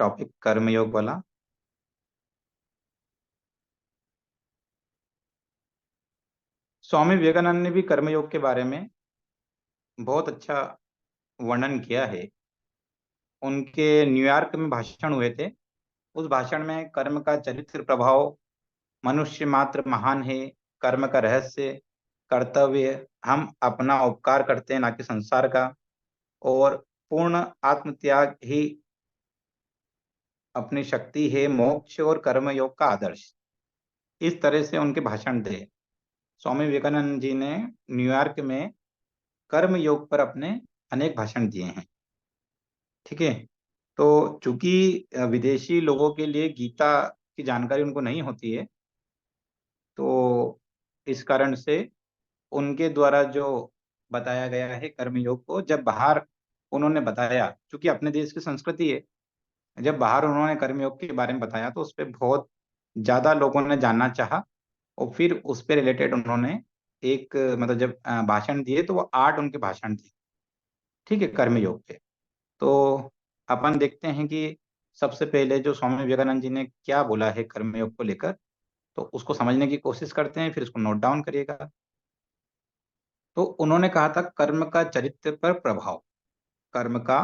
Topic कर्मयोग वाला। स्वामी विवेकानंद ने भी कर्मयोग के बारे में बहुत अच्छा वर्णन किया है। उनके न्यूयॉर्क में भाषण हुए थे। उस भाषण में कर्म का चरित्र प्रभाव, मनुष्य मात्र महान है, कर्म का रहस्य, कर्तव्य, हम अपना उपकार करते हैं ना कि संसार का, और पूर्ण आत्मत्याग ही अपनी शक्ति है, मोक्ष और कर्मयोग का आदर्श। इस तरह से उनके भाषण थे। स्वामी विवेकानंद जी ने न्यूयॉर्क में कर्म योग पर अपने अनेक भाषण दिए हैं। ठीक है। तो चूंकि विदेशी लोगों के लिए गीता की जानकारी उनको नहीं होती है, तो इस कारण से उनके द्वारा जो बताया गया है कर्मयोग को, जब बाहर उन्होंने बताया, क्योंकि अपने देश की संस्कृति है, जब बाहर उन्होंने कर्मयोग के बारे में बताया तो उस पर बहुत ज्यादा लोगों ने जानना चाहा। और फिर उस पे रिलेटेड उन्होंने एक मतलब जब भाषण दिए तो वो 8 उनके भाषण थे। ठीक है, कर्मयोग पे। तो अपन देखते हैं कि सबसे पहले जो स्वामी विवेकानंद जी ने क्या बोला है कर्मयोग को लेकर, तो उसको समझने की कोशिश करते हैं, फिर उसको नोट डाउन करिएगा। तो उन्होंने कहा था कर्म का चरित्र पर प्रभाव। कर्म का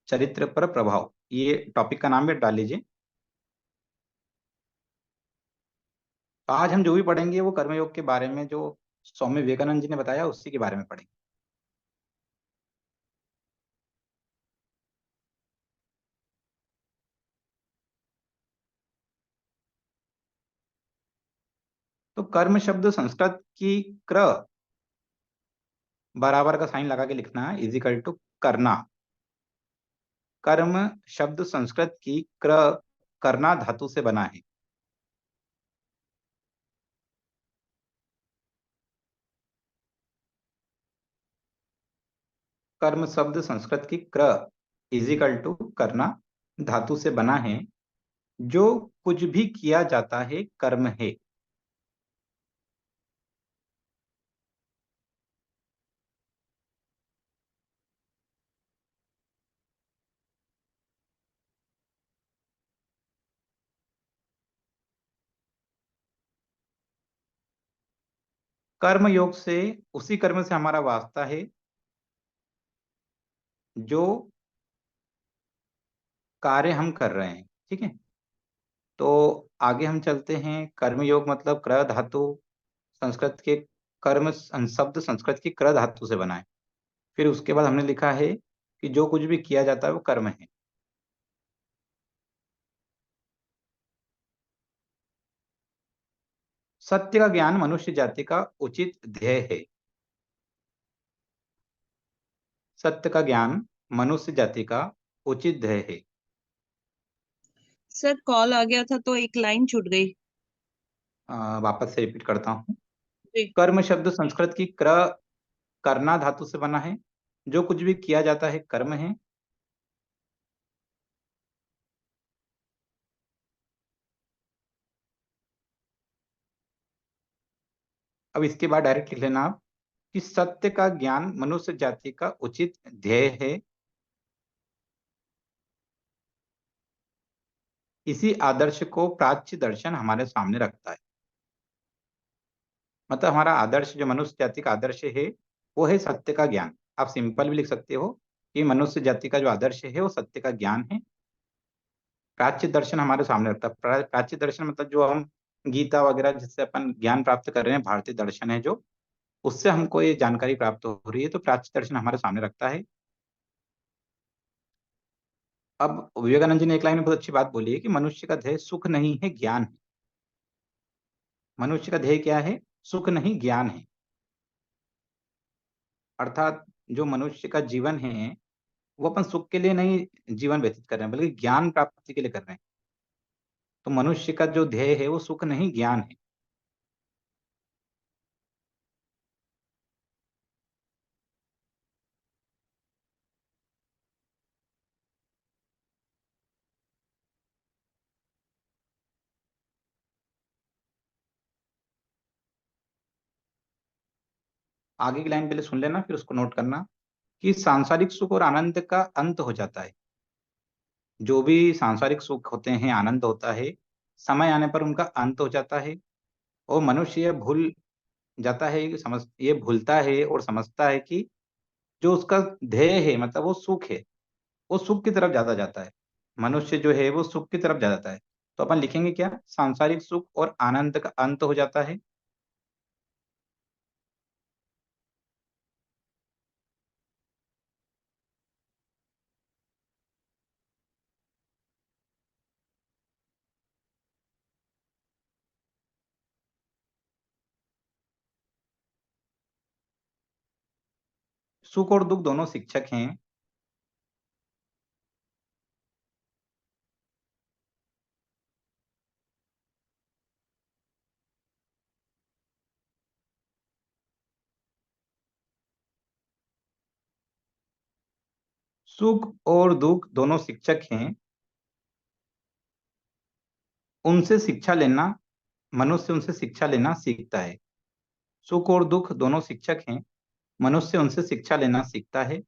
चरित्र पर प्रभाव, ये टॉपिक का नाम भी डाल लीजिए। आज हम जो भी पढ़ेंगे वो कर्मयोग के बारे में जो स्वामी विवेकानंद जी ने बताया उसी के बारे में पढ़ेंगे। तो कर्म शब्द संस्कृत की क्र बराबर का साइन लगा के लिखना है, इजिकल टू करना। कर्म शब्द संस्कृत की क्र करना धातु से बना है। कर्म शब्द संस्कृत की क्र इजिकल टू करना धातु से बना है। जो कुछ भी किया जाता है कर्म है। कर्म योग से, उसी कर्म से हमारा वास्ता है जो कार्य हम कर रहे हैं। ठीक है। तो आगे हम चलते हैं। कर्म योग मतलब क्र धातु संस्कृत के कर्म शब्द संस्कृत की क्र धातु से बना है। फिर उसके बाद हमने लिखा है कि जो कुछ भी किया जाता है वो कर्म है। सत्य का ज्ञान मनुष्य जाति का उचित ध्येय है। सत्य का ज्ञान मनुष्य जाति का उचित ध्येय है। सर कॉल आ गया था तो एक लाइन छूट गई। वापस से रिपीट करता हूँ। जी। कर्म शब्द संस्कृत की क्र करना धातु से बना है। जो कुछ भी किया जाता है कर्म है। अब इसके बाद डायरेक्ट लिख लेना आप कि सत्य का ज्ञान मनुष्य जाति का उचित ध्येय है। इसी आदर्श को प्राच्य दर्शन हमारे सामने रखता है। मतलब हमारा आदर्श, जो मनुष्य जाति का आदर्श है, वो है सत्य का ज्ञान। आप सिंपल भी लिख सकते हो कि मनुष्य जाति का जो आदर्श है वो सत्य का ज्ञान है। प्राच्य दर्शन हमारे सामने रखता है। प्राच्य दर्शन मतलब जो हम गीता वगैरह जिससे अपन ज्ञान प्राप्त कर रहे हैं, भारतीय दर्शन है जो, उससे हमको ये जानकारी प्राप्त हो रही है, तो प्राच्य दर्शन हमारे सामने रखता है। अब विवेकानंद जी ने एक लाइन में बहुत अच्छी बात बोली है कि मनुष्य का ध्येय सुख नहीं है, ज्ञान है। मनुष्य का ध्येय क्या है? सुख नहीं, ज्ञान है। अर्थात जो मनुष्य का जीवन है वो अपन सुख के लिए नहीं जीवन व्यतीत कर रहे हैं, बल्कि ज्ञान प्राप्ति के लिए कर रहे हैं। तो मनुष्य का जो ध्येय है वो सुख नहीं, ज्ञान है। आगे की लाइन पहले सुन लेना, फिर उसको नोट करना कि सांसारिक सुख और आनंद का अंत हो जाता है। जो भी सांसारिक सुख होते हैं, आनंद होता है, समय आने पर उनका अंत हो जाता है और मनुष्य ये भूल जाता है, ये भूलता है और समझता है कि जो उसका ध्येय है, मतलब वो सुख है, वो सुख की तरफ ज़्यादा जाता है। मनुष्य जो है वो सुख की तरफ ज़्यादा जाता है। तो अपन लिखेंगे क्या? सांसारिक सुख और आनंद का अंत हो जाता है। सुख और दुःख दोनों शिक्षक हैं। सुख और दुःख दोनों शिक्षक हैं। उनसे शिक्षा लेना मनुष्य उनसे शिक्षा लेना सीखता है। सुख और दुःख दोनों शिक्षक हैं। मनुष्य उनसे शिक्षा लेना सीखता है।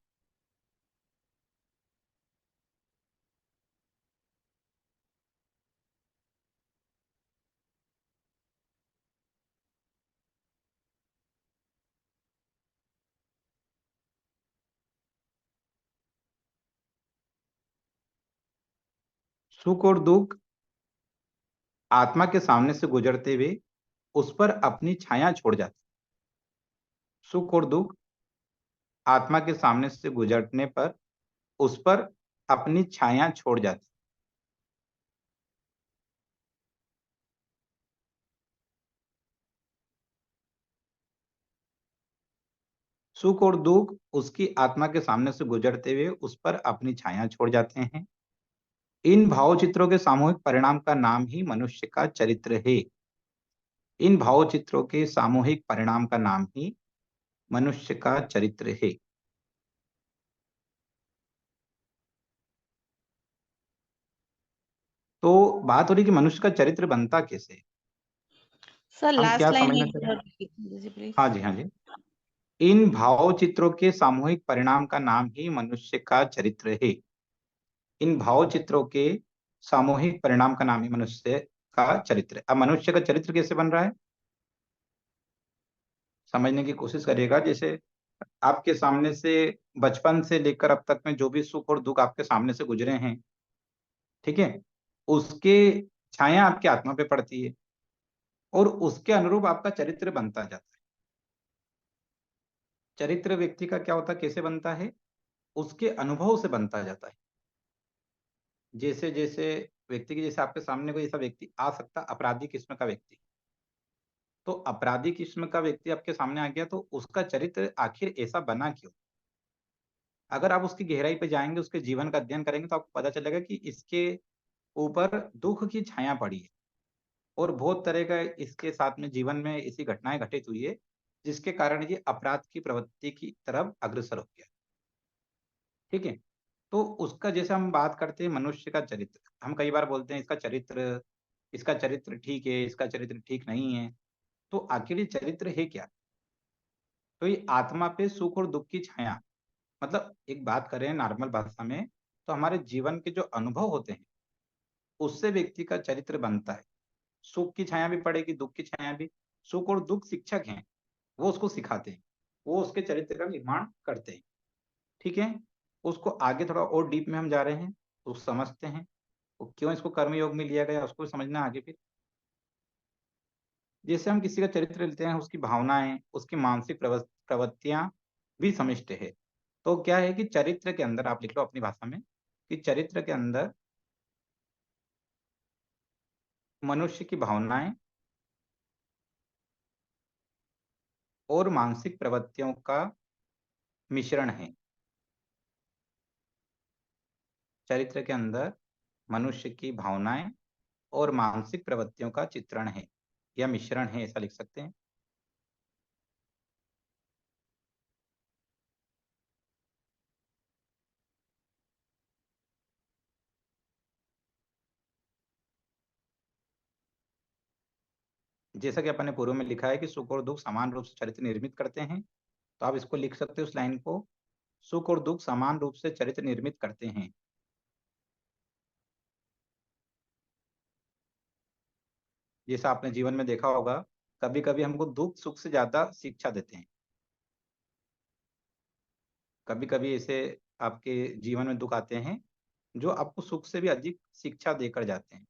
सुख और दुःख आत्मा के सामने से गुजरते हुए उस पर अपनी छाया छोड़ जाते। सुख और दुःख आत्मा के सामने से गुजरने पर उस पर अपनी छाया छोड़ जाती। सुख और दुःख उसकी आत्मा के सामने से गुजरते हुए उस पर अपनी छाया छोड़ जाते हैं। इन भावचित्रों के सामूहिक परिणाम का नाम ही मनुष्य का चरित्र है। इन भावचित्रों के सामूहिक परिणाम का नाम ही मनुष्य का चरित्र है। तो बात हो रही कि मनुष्य का चरित्र बनता कैसे है? सर हम लास्ट क्या लाइन समझना एक चाह रहे हैं? बार repeat कीजिए प्लीज। हाँ जी, हाँ जी। इन भावचित्रों के सामूहिक परिणाम का नाम ही मनुष्य का चरित्र है। इन भावचित्रों के सामूहिक परिणाम का नाम ही मनुष्य का चरित्र है। अब मनुष्य का चरित्र कैसे बन रहा है, समझने की कोशिश करिएगा। जैसे आपके सामने से बचपन से लेकर अब तक में जो भी सुख और दुःख आपके सामने से गुजरे हैं, ठीक है? उसके छाया आपकी आत्मा पे पड़ती है और उसके अनुरूप आपका चरित्र बनता जाता है। चरित्र व्यक्ति का क्या होता है, कैसे बनता है? उसके अनुभव से बनता जाता है। जैसे-जैसे व्यक्ति की, जैसे आपके सामने कोई ऐसा व्यक्ति आ सकता, अपराधी किस्म का व्यक्ति, तो अपराधी किस्म का व्यक्ति आपके सामने आ गया तो उसका चरित्र आखिर ऐसा बना क्यों? अगर आप उसकी गहराई पे जाएँगे, उसके जीवन का अध्ययन करेंगे तो आपको पता चलेगा कि इसके ऊपर दुःख की छाया पड़ी है और बहुत तरह का इसके साथ में जीवन में ऐसी घटनाएँ घटित हुई है, जिसके कारण ये अपराध की प्रवृत्ति की तरफ अग्रसर हो गया। ठीक है? तो उसका जैसे हम बात करते हैं मनुष्य का चरित्र, हम कई बार बोलते हैं इसका चरित्र ठीक है, इसका चरित्र ठीक नहीं है। तो आखिर ये चरित्र है क्या? तो ये आत्मा पे सुख और दुःख की छाया, मतलब एक बात करें नॉर्मल भाषा में, तो हमारे जीवन के जो अनुभव होते हैं, उससे व्यक्ति का चरित्र बनता है। सुख की छाया भी पड़ेगी, दुःख की छाया भी। सुख और दुःख शिक्षक हैं, वो उसको सिखाते हैं, वो उसके चरित्र का निर्माण करते हैं। ठीक है? उसको आगे थोड़ा और डीप में हम जा रहे हैं, उसको समझते हैं, वो क्यों इसको कर्मयोग में लिया गया उसको समझना है आगे फिर। जैसे हम किसी का चरित्र लेते हैं, उसकी भावनाएँ, उसकी मानसिक प्रवृत्तियाँ भी समझते हैं। तो क्या है कि चरित्र के अंदर आप लिख लो अपनी भाषा में, कि चरित्र के अंदर मनुष्य की भावनाएँ और मानसिक प्रवृत्तियों का मिश्रण है। चरित्र के अंदर मनुष्य की भावनाएँ और मानसिक प्रवृत्तियों का चित्रण है या मिश्रण है, ऐसा लिख सकते हैं। जैसा कि अपन ने पूर्व में लिखा है कि सुख और दुःख समान रूप से चरित्र निर्मित करते हैं, तो आप इसको लिख सकते हो उस लाइन को, सुख और दुःख समान रूप से चरित्र निर्मित करते हैं। जैसा आपने जीवन में देखा होगा, कभी-कभी हमको दुःख सुख से ज़्यादा शिक्षा देते हैं। कभी-कभी ऐसे आपके जीवन में दुःख आते हैं, जो आपको सुख से भी अधिक शिक्षा देकर जाते हैं।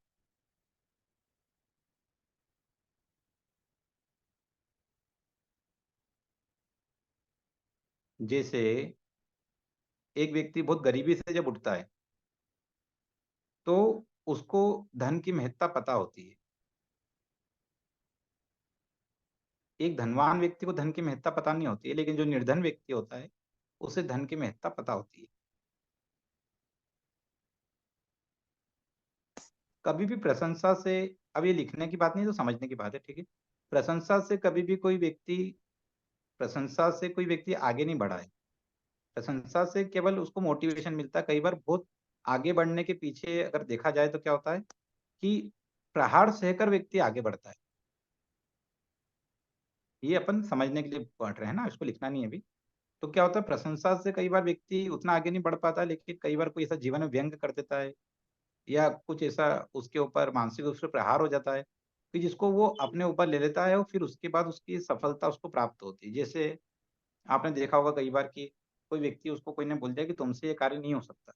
जैसे एक व्यक्ति बहुत गरीबी से जब उठता है, तो उसको धन की महत्ता पता होती है। एक धनवान व्यक्ति को धन की महत्ता पता नहीं होती है, लेकिन जो निर्धन व्यक्ति होता है, उसे धन की महत्ता पता होती है। कभी भी प्रशंसा से, अब ये लिखने की बात नहीं, तो समझने की बात है, ठीक है? प्रशंसा से कभी भी कोई व्यक्ति प्रशंसा से कोई व्यक्ति आगे नहीं बढ़ा है। प्रशंसा से केवल उसको मोटिवेशन मिलता है। कई बार बहुत आगे बढ़ने के पीछे अगर देखा जाए तो क्या होता है कि प्रहार सहकर व्यक्ति आगे बढ़ता है। ये अपन समझने के लिए पढ़ रहे हैं ना, इसको लिखना नहीं है अभी। तो क्या होता है, प्रशंसा से कई बार व्यक्ति उतना आगे नहीं बढ़ पाता, लेकिन कई बार कोई ऐसा जीवन में व्यंग कर देता है या कुछ ऐसा उसके ऊपर मानसिक रूप से प्रहार हो जाता है कि जिसको वो अपने ऊपर ले लेता है और फिर उसके बाद उसकी सफलता उसको प्राप्त होती है। जैसे आपने देखा होगा कई बार कि कोई व्यक्ति, उसको कोई ने बोल दिया कि तुमसे ये कार्य नहीं हो सकता,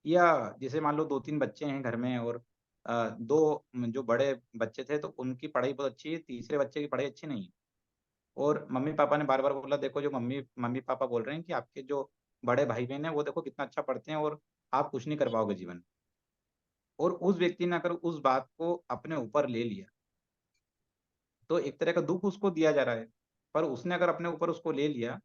या जैसे मान लो 2-3 बच्चे हैं घर में और 2 जो बड़े बच्चे थे तो उनकी पढ़ाई बहुत अच्छी है, तीसरे बच्चे की पढ़ाई अच्छी नहीं है। और मम्मी-पापा ने बार-बार बोला, देखो जो मम्मी-पापा बोल रहे हैं कि आपके जो बड़े भाई-बहन हैं वो देखो कितना अच्छा पढ़ते हैं और आप कुछ नहीं कर पाओगे जीवन में। और उस व्यक्ति ने अगर उस बात को अपने ऊपर ले लिया, तो एक तरह का दुःख उसको दिया जा रहा है। पर उसने अगर अपने ऊपर उसको ले लिया,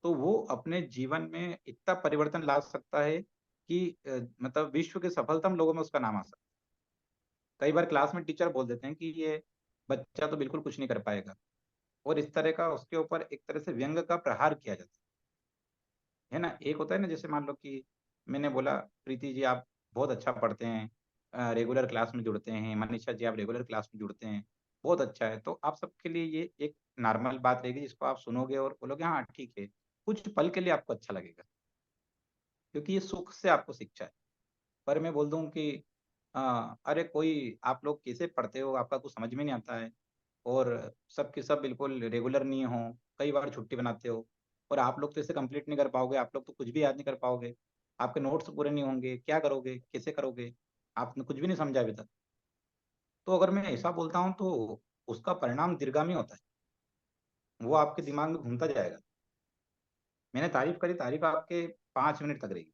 तो वो अपने जीवन में इतना परिवर्तन ला सकता है कि मतलब विश्व के सफलतम लोगों में उसका नाम आ सकता है। कई बार क्लास में टीचर बोल देते हैं कि ये बच्चा तो बिल्कुल कुछ नहीं कर पाएगा, और इस तरह का उसके ऊपर एक तरह से व्यंग का प्रहार किया जाता है ना? एक होता है ना, जैसे मान लो कि मैंने बोला, प्रीति जी आप बहुत अच्छा पढ़ते हैं, रेगुलर क्लास में जुड़ते हैं, मनीषा जी आप रेगुलर क्लास में जुड़ते हैं, बहुत अच्छा है। तो आप सबके लिए ये एक नॉर्मल बात रहेगी जिसको आप सुनोगे और बोलोगे हाँ, ठीक है। कुछ पल के लिए आपको अच्छा लगेगा, क्योंकि ये सुख से आपको शिक्षा है। पर मैं बोल दूँ कि अरे कोई आप लोग कैसे पढ़ते हो? आपका कुछ समझ में नहीं आता है, और सब के सब बिल्कुल रेगुलर नहीं हो, कई बार छुट्टी बनाते हो, और आप लोग तो इसे कंप्लीट नहीं कर पाओगे, आप लोग तो कुछ भी याद नहीं कर पाओगे, आपके नोट्स पूरे नहीं होंगे, क्या करोगे? कैसे करोगे? आपने कुछ भी नहीं समझा अभी तक। तो अगर मैं ऐसा बोलता हूँ तो उसका परिणाम दीर्घगामी होता है, वो आपके दिमाग में घूमता जाएगा। मैंने तारीफ़ करी, तारीफ़ आपके 5 मिनट तक रहेगी,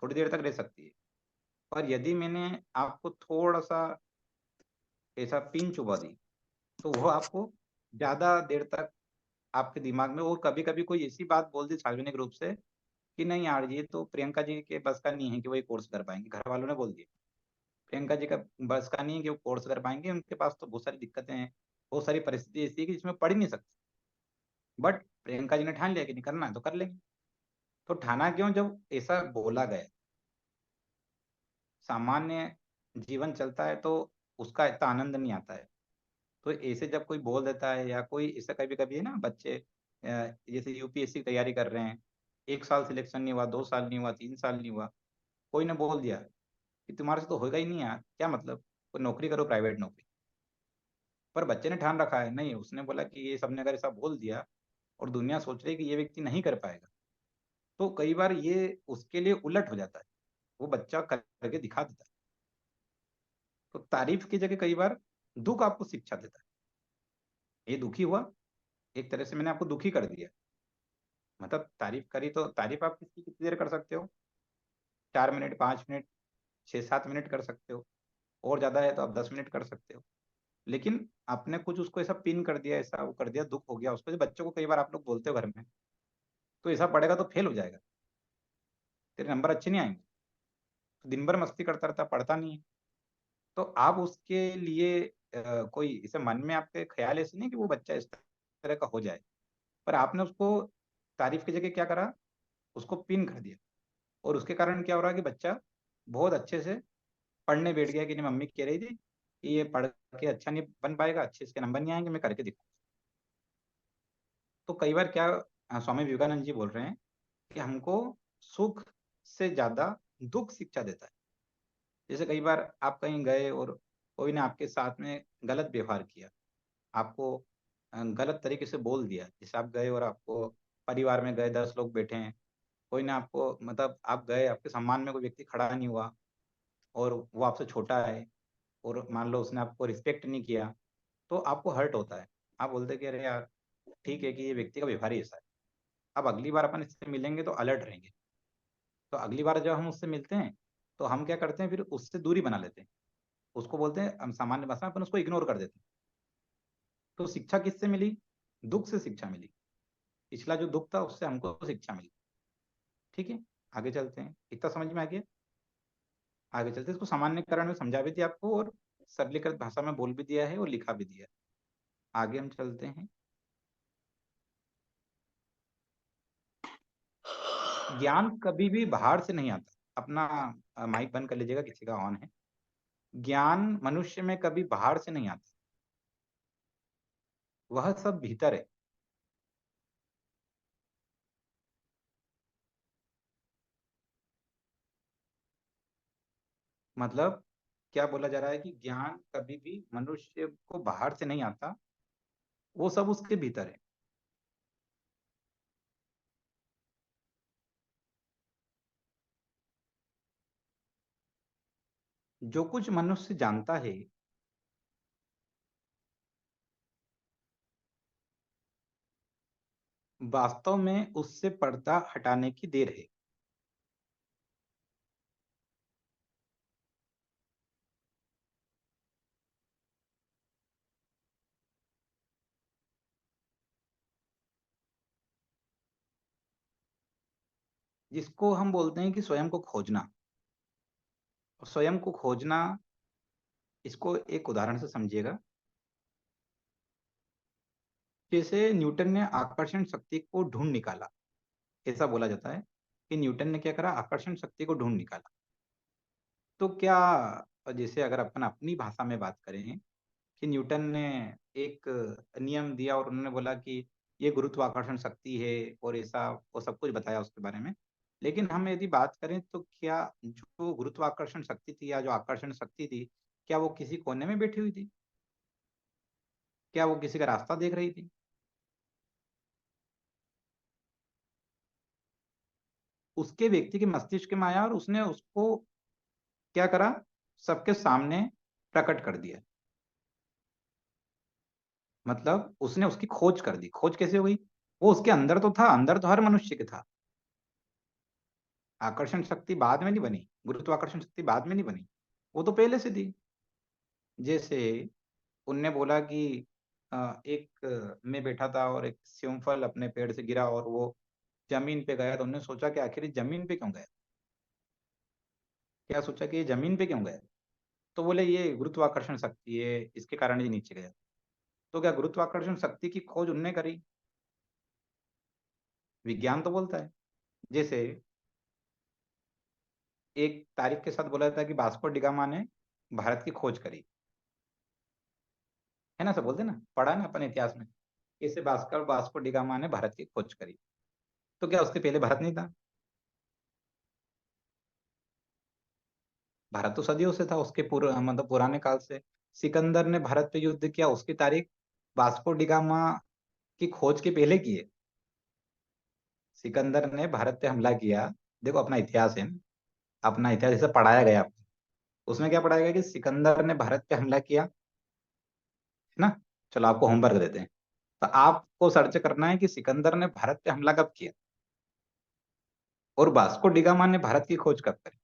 थोड़ी देर तक रह सकती है। पर यदि मैंने आपको थोड़ा-सा ऐसा पिन चुभा दी, तो वो आपको ज़्यादा देर तक आपके दिमाग में, और कभी-कभी कोई ऐसी बात बोल दी सार्वजनिक रूप से कि नहीं यार, ये तो प्रियंका जी के बस का नहीं है कि वो ये कोर्स कर पाएँगे, घर वालों ने बोल दिया। प्रियंका जी का बस का नहीं है कि वो कोर्स कर पाएँगे, उनके पास तो बहुत सारी दिक्कतें हैं, बहुत सारी परिस्थिति ऐसी है कि जिसमें पढ़ ही नहीं सकते। बट प्रियंका जी ने ठान लिया कि नहीं करना है तो कर लेंगे। तो ठाना क्यों? जब ऐसा बोला गया। सामान्य जीवन चलता है तो उसका इतना आनंद नहीं आता है। तो ऐसे जब कोई बोल देता है, या कोई ऐसा कभी-कभी है ना, बच्चे जैसे यूपीएससी की तैयारी कर रहे हैं, 1 साल सिलेक्शन नहीं हुआ, 2 साल नहीं हुआ, 3 साल नहीं हुआ, कोई ने बोल दिया कि तुम्हारे से तो होगा ही नहीं यार, क्या मतलब? कोई नौकरी करो, प्राइवेट नौकरी। पर बच्चे ने ठान रखा है, नहीं, उसने बोला कि ये सबने अगर ऐसा बोल दिया और दुनिया सोच रही है कि ये व्यक्ति नहीं कर पाएगा, तो कई बार ये उसके लिए उलट हो जाता है। वो बच्चा करके दिखा देता है। तो तारीफ की जगह कई बार दुःख आपको शिक्षा देता है। ये दुखी हुआ, एक तरह से मैंने आपको दुखी कर दिया। मतलब तारीफ करी तो तारीफ आप किसकी कितनी देर कर सकते हो? 4 मिनट, 5 मिनट, 6-7 मिनट कर सकते हो, और ज़्यादा है तो आप 10 मिनट कर सकते हो। लेकिन आपने कुछ उसको ऐसा पिन कर दिया, ऐसा वो कर दिया, दुःख हो गया उसको। जो बच्चों को कई बार आप लोग बोलते हो घर में, "तो ऐसा पढ़ेगा तो फेल हो जाएगा, तेरे नंबर अच्छे नहीं आएँगे।" तो दिन भर मस्ती करता रहता है, पढ़ता नहीं है। तो आप उसके लिए कोई ऐसे मन में आपके ख़्याल ऐसे नहीं कि वो बच्चा इस तरह का हो जाए, पर आपने उसको तारीफ़ की जगह क्या करा, उसको पिन कर दिया, और उसके कारण क्या हो रहा है कि बच्चा बहुत अच्छे से पढ़ने बैठ गया कि नहीं, मम्मी कह रही थी कि ये पढ़ के अच्छा नहीं बन पाएगा, अच्छे इसके नंबर नहीं आएँगे, मैं करके दिखाऊँ। तो कई बार क्या स्वामी विवेकानंद जी बोल रहे हैं कि हमको सुख से ज़्यादा दुःख शिक्षा देता है। जैसे कई बार आप कहीं गए और कोई ने आपके साथ में गलत व्यवहार किया, आपको गलत तरीके से बोल दिया, जैसे आप गए और आपको परिवार में गए 10 लोग बैठे हैं, कोई ने आपको मतलब आप गए, आपके सम्मान में कोई व्यक्ति खड़ा नहीं हुआ और वो आपसे छोटा है और मान लो उसने आपको रिस्पेक्ट नहीं किया, तो आपको हर्ट होता है। आप बोलते हैं कि अरे यार, ठीक है कि ये व्यक्ति का व्यवहार ही ऐसा है। अब अगली बार अपन इससे मिलेंगे तो अलर्ट रहेंगे। तो अगली बार जब हम उससे मिलते हैं, तो हम क्या करते हैं, फिर उससे दूरी बना लेते हैं। उसको बोलते हैं, हम सामान्य भाषा में अपन उसको इग्नोर कर देते हैं। तो शिक्षा किससे मिली? दुःख से शिक्षा मिली। पिछला जो दुःख था उससे हमको शिक्षा मिली। ठीक है, आगे चलते हैं। इतना समझ में आ गया? आगे चलते हैं। इसको सामान्यकरण में समझा भी दिया आपको और सरलीकृत भाषा में बोल भी दिया है और लिखा भी दिया है। आगे हम चलते हैं। ज्ञान कभी भी बाहर से नहीं आता। अपना माइक बंद कर लीजिएगा, किसी का ऑन है। ज्ञान मनुष्य में कभी बाहर से नहीं आता, वह सब भीतर है। मतलब क्या बोला जा रहा है कि ज्ञान कभी भी मनुष्य को बाहर से नहीं आता, वो सब उसके भीतर है। जो कुछ मनुष्य जानता है, वास्तव में उससे पर्दा हटाने की देर है। जिसको हम बोलते हैं कि स्वयं को खोजना। स्वयं को खोजना, इसको एक उदाहरण से समझिएगा। जैसे न्यूटन ने आकर्षण शक्ति को ढूंढ निकाला, ऐसा बोला जाता है कि न्यूटन ने क्या करा, आकर्षण शक्ति को ढूंढ निकाला। तो क्या, जैसे अगर अपन अपनी भाषा में बात करें कि न्यूटन ने एक नियम दिया और उन्होंने बोला कि ये गुरुत्वाकर्षण शक्ति है और ऐसा वो सब कुछ बताया उसके बारे में। लेकिन हम यदि बात करें तो क्या जो गुरुत्वाकर्षण शक्ति थी या जो आकर्षण शक्ति थी, क्या वो किसी कोने में बैठी हुई थी? क्या वो किसी का रास्ता देख रही थी? उसके व्यक्ति के मस्तिष्क में आया और उसने उसको क्या करा, सबके सामने प्रकट कर दिया। मतलब उसने उसकी खोज कर दी। खोज कैसे हो गई? वो उसके अंदर तो था, अंदर तो हर मनुष्य के था। आकर्षण शक्ति बाद में नहीं बनी, गुरुत्वाकर्षण शक्ति बाद में नहीं बनी, वो तो पहले से थी। जैसे उनने बोला कि एक मैं बैठा था और एक सेमफल अपने पेड़ से गिरा और वो जमीन पे गया, तो उन्होंने सोचा कि आखिर ये जमीन पे क्यों गया। क्या सोचा कि ये जमीन पे क्यों गया? तो बोले ये गुरुत्वाकर्षण शक्ति है, इसके कारण ये नीचे गया। तो क्या गुरुत्वाकर्षण शक्ति की खोज उनने करी? विज्ञान तो बोलता है। जैसे एक तारीख के साथ बोला जाता है कि वास्को डी गामा ने भारत की खोज करी, है ना, सब बोलते हैं ना, पढ़ा है ना अपन इतिहास में। कैसे भास्कर वास्को डी गामा ने भारत की खोज करी। तो क्या उसके पहले भारत नहीं था? भारत तो सदियों से था, उसके मतलब पुराने काल से। सिकंदर ने भारत पे युद्ध किया, उसकी तारीख वास्को डी गामा की खोज के पहले की है। सिकंदर ने भारत पे हमला किया। देखो अपना इतिहास है ना, अपना इतिहास जैसे पढ़ाया गया आपको, उसमें क्या पढ़ाया गया कि सिकंदर ने भारत पे हमला किया, है ना। चलो आपको होमवर्क देते हैं। तो आपको सर्च करना है कि सिकंदर ने भारत पे हमला कब किया और वास्को डी गामा ने भारत की खोज कब करी।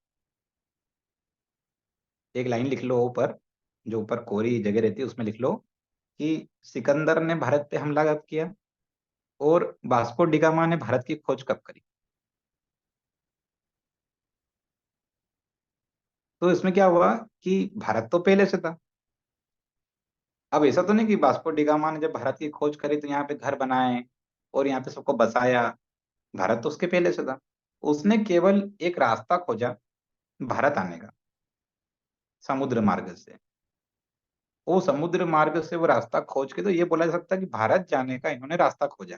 एक लाइन लिख लो ऊपर, जो ऊपर कोरी जगह रहती है उसमें लिख लो कि सिकंदर ने भारत पे हमला कब किया और वास्को डी गामा ने भारत की खोज कब करी। तो इसमें क्या हुआ कि भारत तो पहले से था। अब ऐसा तो नहीं कि वास्को डी गामा ने जब भारत की खोज करी तो यहाँ पे घर बनाए और यहाँ पे सबको बसाया। भारत तो उसके पहले से था। उसने केवल एक रास्ता खोजा भारत आने का, समुद्र मार्ग से। वो समुद्र मार्ग से वो रास्ता खोज के, तो ये बोला जा सकता है कि भारत जाने का इन्होंने रास्ता खोजा।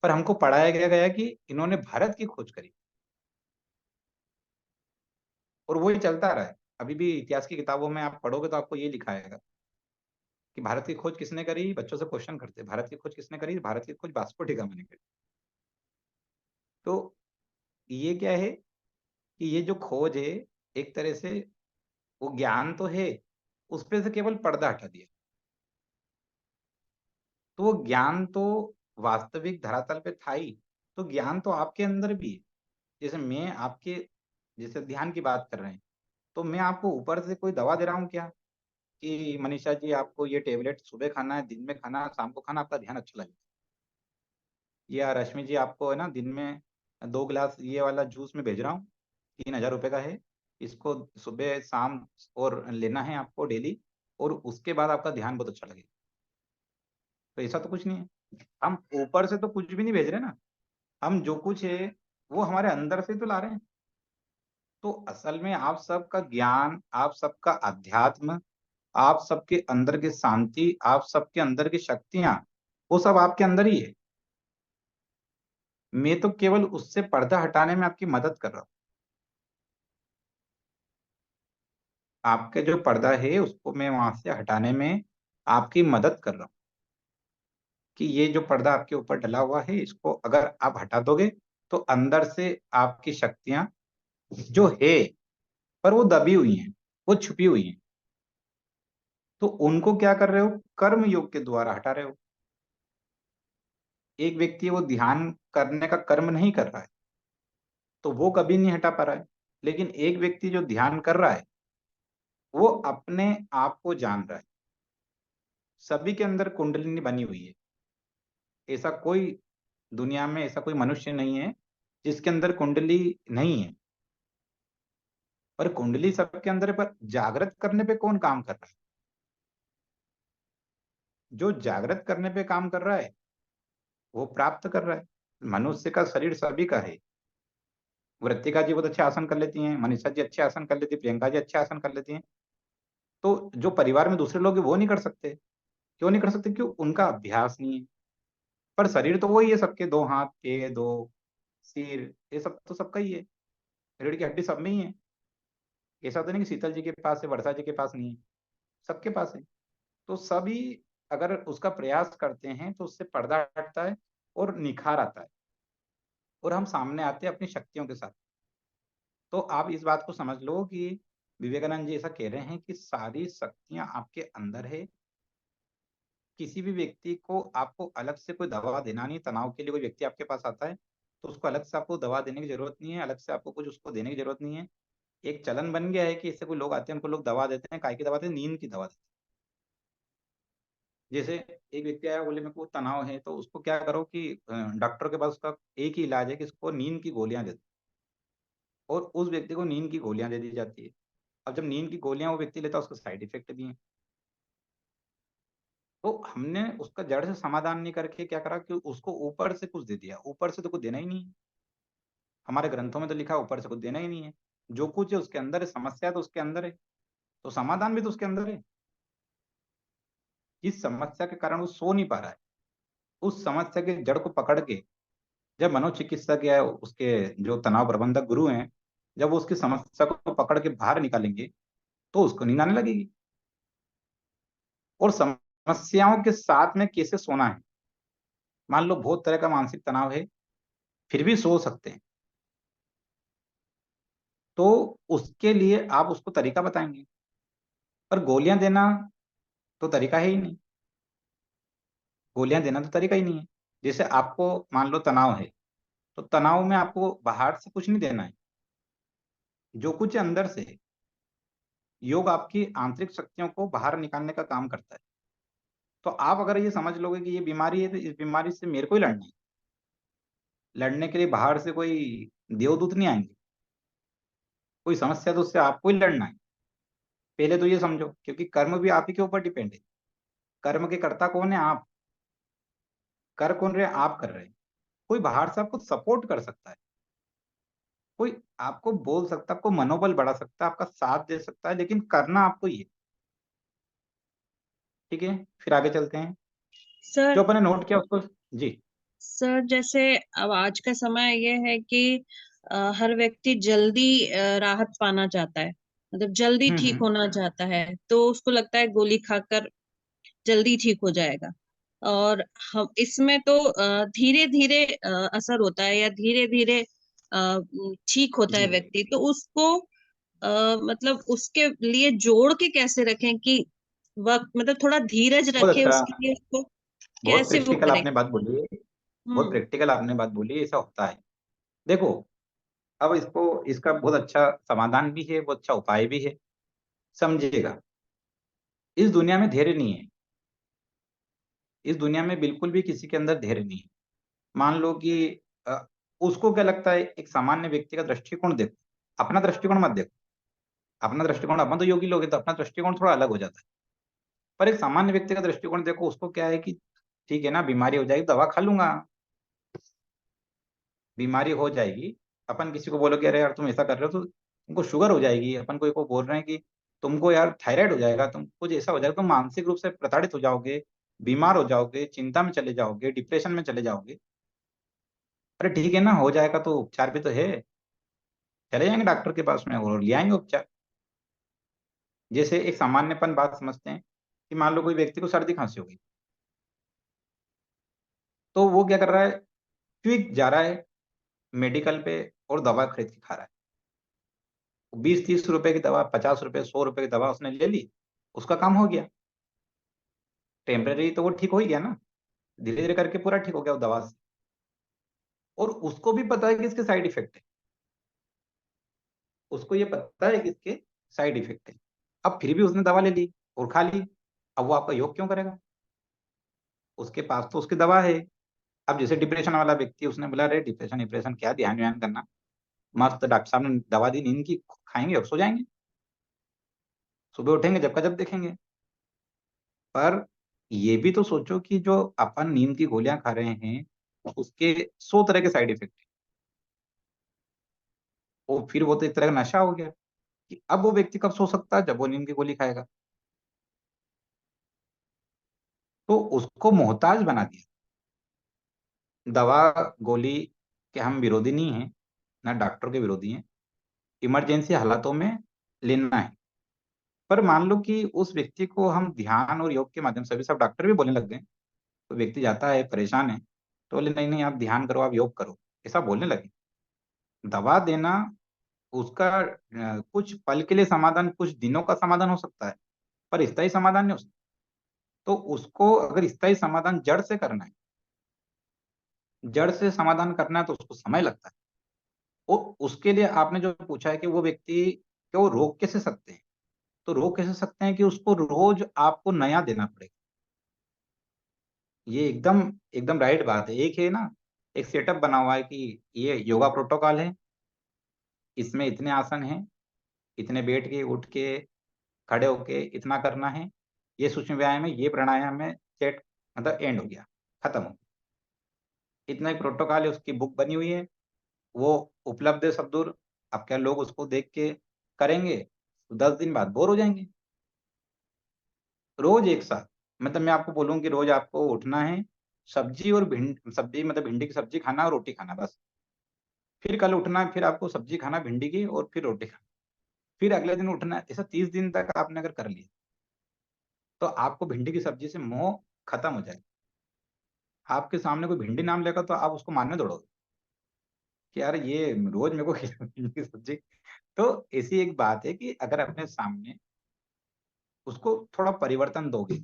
पर हमको पढ़ाया गया कि इन्होंने भारत की खोज करी और वही चलता रहा है। अभी भी इतिहास की किताबों में आप पढ़ोगे तो आपको ये लिखा आएगा कि भारत की खोज किसने करी, बच्चों से क्वेश्चन करते, भारत की खोज किसने करी, भारत की खोज वास्को डी गामा ने करी। तो ये क्या है कि ये जो खोज है, एक तरह से वो ज्ञान तो है, उस पे से केवल पर्दा हटा दिया। तो वो ज्ञान तो वास्तविक धरातल पे था ही। तो ज्ञान तो आपके अंदर भी है। जैसे मैं आपके, जैसे ध्यान की बात कर रहे हैं, तो मैं आपको ऊपर से कोई दवा दे रहा हूँ क्या कि मनीषा जी आपको ये टेबलेट सुबह खाना है, दिन में खाना है, शाम को खाना, आपका ध्यान अच्छा लगेगा। या रश्मि जी आपको है ना दिन में 2 गिलास ये वाला जूस में भेज रहा हूँ, 3,000 रुपए का है, इसको सुबह शाम और लेना है आपको डेली, और उसके बाद आपका ध्यान बहुत अच्छा लगेगा। तो ऐसा तो कुछ नहीं है, हम ऊपर से तो कुछ भी नहीं भेज रहे ना, हम जो कुछ है वो हमारे अंदर से तो ला रहे हैं। तो असल में आप सबका ज्ञान, आप सबका अध्यात्म, आप सबके अंदर की शांति, आप सबके अंदर की शक्तियां, वो सब आपके अंदर ही है। मैं तो केवल उससे पर्दा हटाने में आपकी मदद कर रहा हूँ। आपके जो पर्दा है उसको मैं वहां से हटाने में आपकी मदद कर रहा हूँ कि ये जो पर्दा आपके ऊपर डला हुआ है, इसको अगर आप हटा दोगे तो अंदर से आपकी शक्तियां जो है, पर वो दबी हुई हैं, वो छुपी हुई हैं, तो उनको क्या कर रहे हो, कर्म योग के द्वारा हटा रहे हो। एक व्यक्ति वो ध्यान करने का कर्म नहीं कर रहा है तो वो कभी नहीं हटा पा रहा है, लेकिन एक व्यक्ति जो ध्यान कर रहा है वो अपने आप को जान रहा है। सभी के अंदर कुंडलिनी बनी हुई है। ऐसा कोई, दुनिया में ऐसा कोई मनुष्य नहीं है जिसके अंदर कुंडली नहीं है। पर कुंडली सबके अंदर है, पर जागृत करने पे कौन काम कर रहा है? जो जागृत करने पे काम कर रहा है वो प्राप्त कर रहा है। मनुष्य का शरीर सभी का है। वृत्तिका जी बहुत अच्छे आसन कर लेती हैं, मनीषा जी अच्छे आसन कर लेती है, प्रियंका जी अच्छे आसन कर लेती हैं। तो जो परिवार में दूसरे लोग हैं वो नहीं कर सकते। क्यों नहीं कर सकते? क्यों? उनका अभ्यास नहीं है। पर शरीर तो वही है सबके, 2 हाथ, पैर, 2 सिर, ये सब तो सबका ही है। रीढ़ की हड्डी सब में ही है। ऐसा तो नहीं कि शीतल जी के पास है, वर्षा जी के पास नहीं है, सबके पास है। तो सभी अगर उसका प्रयास करते हैं तो उससे पर्दा हटता है और निखार आता है, और हम सामने आते हैं अपनी शक्तियों के साथ। तो आप इस बात को समझ लो कि विवेकानंद जी ऐसा कह रहे हैं कि सारी शक्तियां आपके अंदर है। किसी भी व्यक्ति को आपको अलग से कोई दवा देना नहीं। तनाव के लिए कोई व्यक्ति आपके पास आता है तो उसको अलग से आपको दवा देने की जरूरत नहीं है, अलग से आपको कुछ उसको देने की जरूरत नहीं है। एक चलन बन गया है कि इससे कोई लोग आते हैं, उनको लोग दवा देते हैं, काय की दवा देते हैं? नींद की दवा देते हैं। जैसे एक व्यक्ति आया, बोले मेरे को तनाव है, तो उसको क्या करो कि डॉक्टर के पास उसका एक ही इलाज है कि इसको नींद की गोलियां दे दो, और उस व्यक्ति को नींद की गोलियां दे दी जाती है। अब जब नींद की गोलियां वो व्यक्ति लेता है उसका साइड इफेक्ट भी है। तो हमने उसका जड़ से समाधान नहीं करके क्या करा कि उसको ऊपर से कुछ दे दिया। ऊपर से तो कुछ देना ही नहीं है। हमारे ग्रंथों में तो लिखा है ऊपर से कुछ देना ही नहीं है। जो कुछ है उसके अंदर है, समस्या तो उसके अंदर है, तो समाधान भी तो उसके अंदर है। जिस समस्या के कारण वो सो नहीं पा रहा है, उस समस्या के जड़ को पकड़ के जब मनोचिकित्सक या उसके जो तनाव प्रबंधक गुरु हैं, जब वो उसकी समस्या को पकड़ के बाहर निकालेंगे तो उसको नींद आने लगेगी। और समस्याओं के साथ में कैसे सोना है, मान लो बहुत तरह का मानसिक तनाव है, फिर भी सो सकते हैं, तो उसके लिए आप उसको तरीका बताएंगे। पर गोलियां देना तो तरीका है ही नहीं। गोलियां देना तो तरीका ही नहीं है। जैसे आपको मान लो तनाव है, तो तनाव में आपको बाहर से कुछ नहीं देना है, जो कुछ है अंदर से है। योग आपकी आंतरिक शक्तियों को बाहर निकालने का काम करता है। तो आप अगर ये समझ लोगे कि ये बीमारी है, तो इस बीमारी से मेरे को ही लड़ना है। लड़ने के लिए बाहर से कोई देवदूत नहीं आएंगे। कोई समस्या तो उससे आपको ही लड़ना है। पहले तो ये समझो, क्योंकि कर्म भी आप ही के ऊपर डिपेंड है। कर्म के कर्ता कौन है? आप। कर कौन रहे हैं? आप कर रहे हैं। कोई बाहर से आपको सपोर्ट कर सकता है, कोई आपको बोल सकता है, आपको मनोबल बढ़ा सकता है, आपका साथ दे सकता है, लेकिन करना आपको ही है। ठीक है, फिर आगे चलते हैं। सर जो अपने नोट किया उसको। जी। सर जैसे अब आज का समय ये है कि हर व्यक्ति जल्दी राहत पाना चाहता है। मतलब जल्दी ठीक हम्म। होना चाहता है, तो उसको लगता है गोली खाकर जल्दी ठीक हो जाएगा। और हम इसमें तो धीरे धीरे असर होता है, या धीरे धीरे ठीक होता है जी, व्यक्ति। तो उसको मतलब उसके लिए जोड़ के कैसे रखें कि वक्त, मतलब थोड़ा धीरज बहुत रखे अच्छा। उसके लिए, उसको बहुत कैसे वो प्रैक्टिकल करे। आपने बात बोली है। बहुत हम्म। प्रैक्टिकल आपने बात बोली है, ऐसा होता है। देखो, अब इसको, इसका बहुत अच्छा समाधान भी है, बहुत अच्छा उपाय भी है। समझिएगा, इस दुनिया में धैर्य नहीं है। इस दुनिया में बिल्कुल भी किसी के अंदर धैर्य नहीं है। मान लो कि अ, उसको क्या लगता है, एक सामान्य व्यक्ति का दृष्टिकोण देखो, अपना दृष्टिकोण मत देखो। अपना दृष्टिकोण, अपन तो योगी लोग हैं तो अपना दृष्टिकोण थोड़ा अलग हो जाता है। पर एक सामान्य व्यक्ति का दृष्टिकोण देखो, उसको क्या है कि ठीक है ना, बीमारी हो जाएगी, दवा खा लूंगा। बीमारी हो जाएगी, अपन किसी को बोलो कि अरे यार तुम ऐसा कर रहे हो तो तुमको शुगर हो जाएगी, अपन को बोल रहे हैं कि तुमको यार थायराइड हो जाएगा, तुम कुछ ऐसा हो जाएगा, तुम मानसिक रूप से प्रताड़ित हो जाओगे, बीमार हो जाओगे, चिंता में चले जाओगे, डिप्रेशन में चले जाओगे। अरे ठीक है ना, हो जाएगा तो उपचार भी तो है। चले जाएंगे डॉक्टर के पास में और ले आएंगे उपचार। जैसे एक सामान्यपन बात समझते हैं कि मान लो कोई व्यक्ति को सर्दी खांसी हो गई, तो वो क्या कर रहा है, क्विक जा रहा है मेडिकल पे और दवा खरीद के खा रहा है। 20-30 रुपए की दवा, 50 रुपए, 100 रुपए की दवा उसने ले ली, उसका काम हो गया। टेम्पररी तो वो ठीक हो ही गया ना, धीरे धीरे करके पूरा ठीक हो गया वो दवा से। और उसको भी पता है कि इसके साइड इफेक्ट है। उसको ये पता है कि इसके साइड इफेक्ट है। अब फिर भी उसने दवा ले ली और खा ली। अब वो आपका योग क्यों करेगा? उसके पास तो उसकी दवा है। अब जैसे डिप्रेशन वाला व्यक्ति, उसने बोला अरे डिप्रेशन डिप्रेशन क्या, ध्यान व्यान करना। मस्त डॉक्टर साहब ने दवा दी नींद की, खाएंगे और सो जाएंगे, सुबह उठेंगे जब का जब देखेंगे। पर ये भी तो सोचो कि जो अपन नींद की गोलियां खा रहे हैं, उसके 100 तरह के साइड इफेक्ट है। वो फिर वो तो एक तरह का नशा हो गया कि अब वो व्यक्ति कब सो सकता है, जब वो नींद की गोली खाएगा। तो उसको मोहताज बना दिया। दवा गोली के हम विरोधी नहीं हैं, ना डॉक्टर के विरोधी हैं। इमरजेंसी हालातों में लेना है। पर मान लो कि उस व्यक्ति को हम ध्यान और योग के माध्यम से, अभी सब डॉक्टर भी बोलने लग गए, तो व्यक्ति जाता है परेशान है तो बोले नहीं नहीं आप ध्यान करो, आप योग करो, ऐसा बोलने लगे। दवा देना उसका कुछ पल के लिए समाधान, कुछ दिनों का समाधान हो सकता है, पर स्थायी समाधान नहीं हो सकता। तो उसको अगर स्थायी समाधान जड़ से करना है, जड़ से समाधान करना है, तो उसको समय लगता है। वो उसके लिए आपने जो पूछा है कि वो व्यक्ति को वो रोक कैसे सकते हैं, तो रोक कैसे सकते हैं कि उसको रोज आपको नया देना पड़ेगा। ये एकदम एकदम राइट बात है। एक है ना, एक सेटअप बना हुआ है कि ये योगा प्रोटोकॉल है, इसमें इतने आसन हैं, इतने बैठ के उठ के खड़े होके इतना करना है, ये सूक्ष्म व्यायाम है, ये प्राणायाम है, सेट, मतलब एंड हो गया, खत्म हो गया। इतना ही प्रोटोकॉल है, उसकी बुक बनी हुई है, वो उपलब्ध है सब दूर। अब क्या लोग उसको देख के करेंगे तो 10 दिन बाद बोर हो जाएंगे। रोज एक साथ, मतलब मैं आपको बोलूँ कि रोज आपको उठना है, सब्जी और भिंडी, सब्जी मतलब भिंडी की सब्जी खाना और रोटी खाना बस। फिर कल उठना है, फिर आपको सब्जी खाना भिंडी की और फिर रोटी खाना। फिर अगले दिन उठना है। ऐसा 30 दिन तक आपने अगर कर लिया, तो आपको भिंडी की सब्जी से मोह खत्म हो जाएगा। आपके सामने कोई भिंडी नाम लेगा तो आप उसको मारने दौड़ोगे कि यार ये रोज मेरे को खिला भिंडी की सब्जी। तो ऐसी एक बात है कि अगर अपने सामने उसको थोड़ा परिवर्तन दोगे,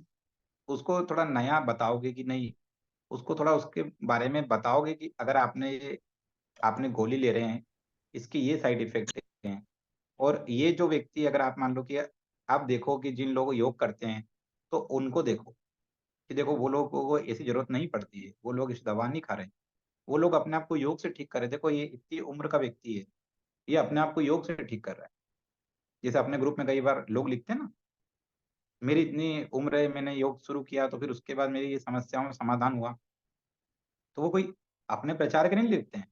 उसको थोड़ा नया बताओगे कि नहीं, उसको थोड़ा उसके बारे में बताओगे कि अगर आपने गोली ले रहे हैं, इसके ये साइड इफेक्ट हैं। और ये जो व्यक्ति, अगर आप मान लो कि आप देखो कि जिन लोग योग करते हैं, तो उनको देखो कि देखो वो लोगों को ऐसी जरूरत नहीं पड़ती है, वो लोग इस दवा नहीं खा रहे हैं, वो लोग अपने आप को योग से ठीक कर रहे हैं। देखो ये इतनी उम्र का व्यक्ति है, ये अपने आप को योग से ठीक कर रहा है। जैसे अपने ग्रुप में कई बार लोग लिखते हैं ना, मेरी इतनी उम्र है, मैंने योग शुरू किया तो फिर उसके बाद मेरी ये समस्याओं में समाधान हुआ। तो वो कोई अपने प्रचार के नहीं लिखते हैं,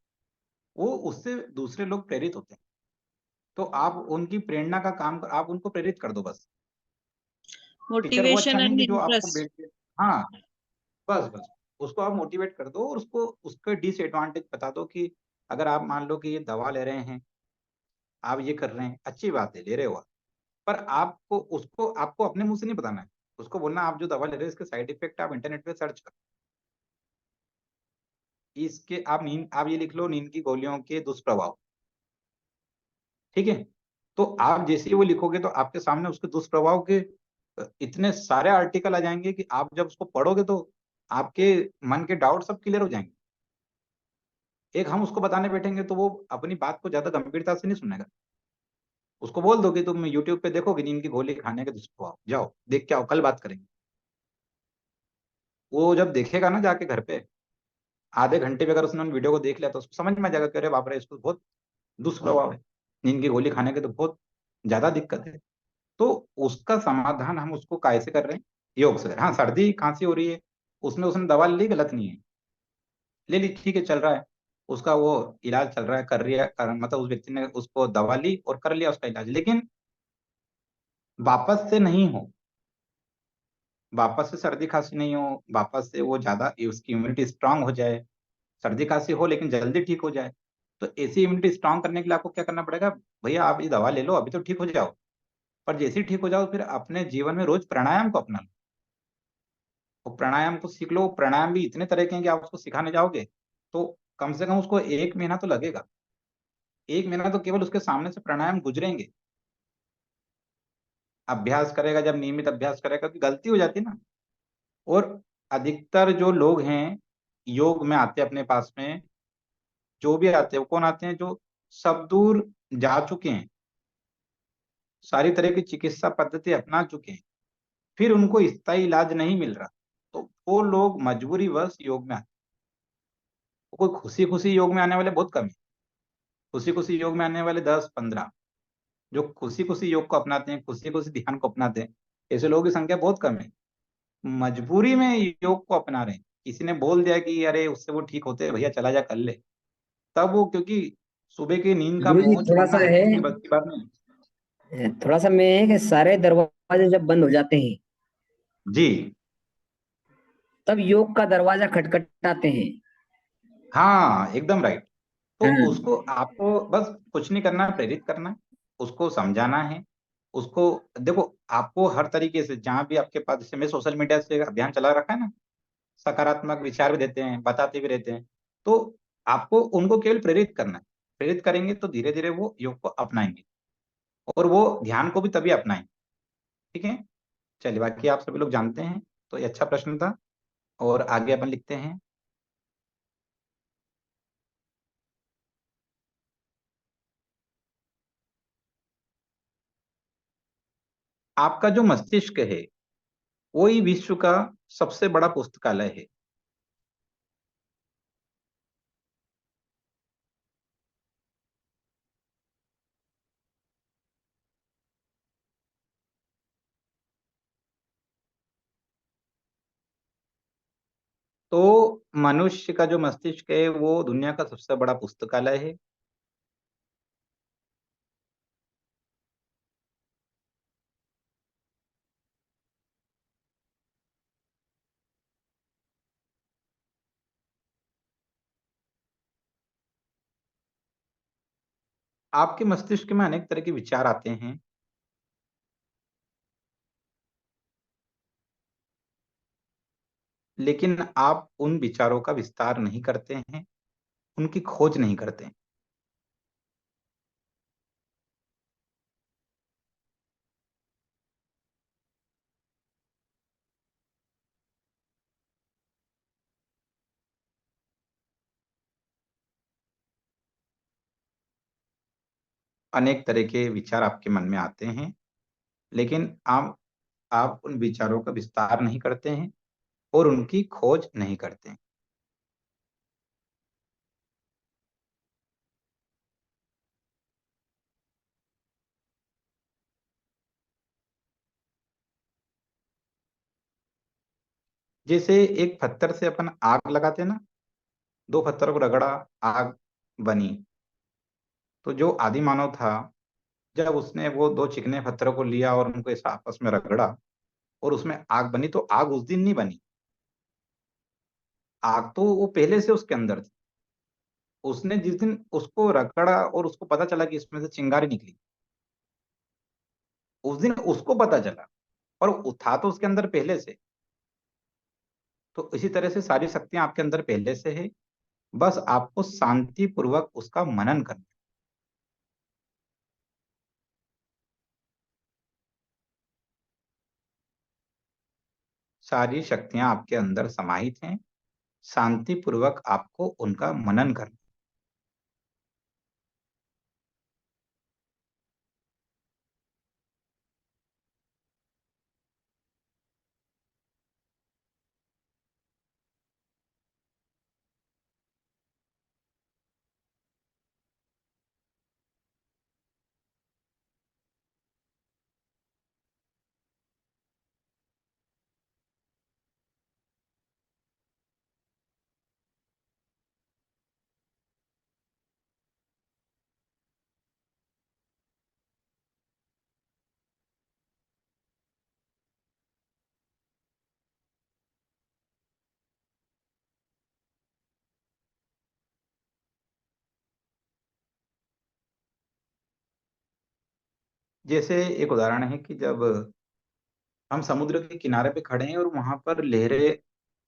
वो उससे दूसरे लोग प्रेरित होते हैं। तो आप उनकी प्रेरणा का काम, आप उनको प्रेरित कर दो बस। टीचर वो अच्छा मोटिवेशन नहीं एंड कि जो आपको इंटरेस्ट। बैठ के, हाँ, बस बस उसको आप मोटिवेट कर दो और उसको उसके डिसएडवांटेज बता दो कि अगर आप मान लो कि ये दवा ले रहे हैं, आप ये कर रहे हैं, अच्छी बात है ले रहे हो आप, पर आपको अपने मुंह से नहीं बताना है, उसको बोलना आप जो दवा ले रहे हैं इसके साइड इफेक्ट आप इंटरनेट पे सर्च करो। इसके आप ये लिख लो, नींद की गोलियों के दुष्प्रभाव, ठीक है? तो आप जैसे ही वो लिखोगे तो आपके सामने उसके दुष्प्रभाव के इतने सारे आर्टिकल आ जाएंगे कि आप जब उसको पढ़ोगे तो आपके मन के डाउट सब क्लियर हो जाएंगे। एक हम उसको बताने बैठेंगे तो वो अपनी बात को ज्यादा गंभीरता से नहीं सुनेगा। उसको बोल दो कि तुम यूट्यूब पे देखोगे नींद की गोली खाने के दुष्प्रभाव, जाओ देख के आओ, कल बात करेंगे। वो जब देखेगा ना जाके घर पे, आधे घंटे में अगर उसने उन वीडियो को देख लिया तो उसको समझ में आ जाएगा कि अरे बाप रे, इसको बहुत दुष्प्रभाव है, नींद की गोली खाने के तो बहुत ज्यादा दिक्कत है। तो उसका समाधान हम उसको काय से कर रहे हैं? योग से। हाँ, सर्दी खांसी हो रही है, उसमें उसने दवा ली, गलत नहीं है, ले ली, ठीक है, चल रहा है, उसका वो इलाज चल रहा है, कर रही है, मतलब उस व्यक्ति ने उसको दवा ली और कर लिया उसका इलाज, लेकिन वापस से नहीं हो, वापस से सर्दी खांसी नहीं हो, वापस से वो ज्यादा उसकी इम्यूनिटी स्ट्रांग हो जाए, सर्दी खांसी हो लेकिन जल्दी ठीक हो जाए। तो ऐसी इम्यूनिटी स्ट्रांग करने के लिए आपको क्या करना पड़ेगा? भैया आप ये दवा ले लो, अभी तो ठीक हो जाओ, पर जैसे ही ठीक हो जाओ फिर अपने जीवन में रोज प्राणायाम को अपना लो। वो प्राणायाम को सीख लो। प्राणायाम भी इतने तरह के हैं कि आप उसको सिखाने जाओगे तो कम से कम उसको 1 महीना तो लगेगा। 1 महीना तो केवल उसके सामने से प्राणायाम गुजरेंगे, अभ्यास करेगा, जब नियमित अभ्यास करेगा, क्योंकि गलती हो जाती है ना। और अधिकतर जो लोग हैं योग में आते हैं अपने पास में, जो भी आते हैं वो कौन आते हैं? जो सब दूर जा चुके हैं, सारी तरह की चिकित्सा पद्धति अपना चुके हैं, फिर उनको स्थायी इलाज नहीं मिल रहा, तो वो लोग मजबूरीवश योग में आते हैं। कोई खुशी खुशी योग में आने वाले बहुत कम है, खुशी खुशी योग में आने वाले 10-15, जो खुशी खुशी योग को अपनाते हैं, खुशी खुशी ध्यान को अपनाते हैं, ऐसे लोगों की संख्या बहुत कम है। मजबूरी में योग को अपना रहे हैं, किसी ने बोल दिया कि अरे उससे वो ठीक होते हैं, भैया चला जा कर ले, तब वो, क्योंकि सुबह की नींद का गुरु जी मोह थोड़ा छोड़ना सा हर है, किसी के बस की बात नहीं। थोड़ा सा में है कि सारे दरवाजे जब बंद हो जाते हैं जी। तब योग का दरवाजा खटखटाते हैं। हाँ, एकदम राइट। तो हाँ। उसको आपको बस कुछ नहीं करना है, प्रेरित करना है, उसको समझाना है, उसको देखो, आपको हर तरीके से जहां भी आपके पास, जैसे मैं सोशल मीडिया से अभियान चला रखा है ना, सकारात्मक विचार भी देते हैं, बताते भी रहते हैं, तो आपको उनको केवल प्रेरित करना है। प्रेरित करेंगे तो धीरे धीरे वो योग को अपनाएंगे, और वो ध्यान को भी तभी अपनाएंगे। ठीक है, चलिए, बाकी आप सभी लोग जानते हैं, तो ये अच्छा प्रश्न था। और आगे अपन लिखते हैं। आपका जो मस्तिष्क है वही विश्व का सबसे बड़ा पुस्तकालय है। तो मनुष्य का जो मस्तिष्क है वो दुनिया का सबसे बड़ा पुस्तकालय है। आपके मस्तिष्क में अनेक तरह के विचार आते हैं, लेकिन आप उन विचारों का विस्तार नहीं करते हैं, उनकी खोज नहीं करते हैं। अनेक तरह के विचार आपके मन में आते हैं, लेकिन आप उन विचारों का विस्तार नहीं करते हैं और उनकी खोज नहीं करते हैं। जैसे एक पत्थर से अपन आग लगाते हैं ना, दो पत्थरों को रगड़ा, आग बनी। तो जो आदि मानव था, जब उसने वो दो चिकने पत्थरों को लिया और उनको ऐसा आपस में रगड़ा और उसमें आग बनी, तो आग उस दिन नहीं बनी, आग तो वो पहले से उसके अंदर थी। उसने जिस दिन उसको रगड़ा और उसको पता चला कि इसमें से चिंगारी निकली, उस दिन उसको पता चला, और था तो उसके अंदर पहले से। तो इसी तरह से सारी शक्तियां आपके अंदर पहले से है, बस आपको शांति पूर्वक उसका मनन करना है। सारी शक्तियां आपके अंदर समाहित हैं, शांति पूर्वक आपको उनका मनन करना। जैसे एक उदाहरण है कि जब हम समुद्र के किनारे पे खड़े हैं और वहां पर लहरें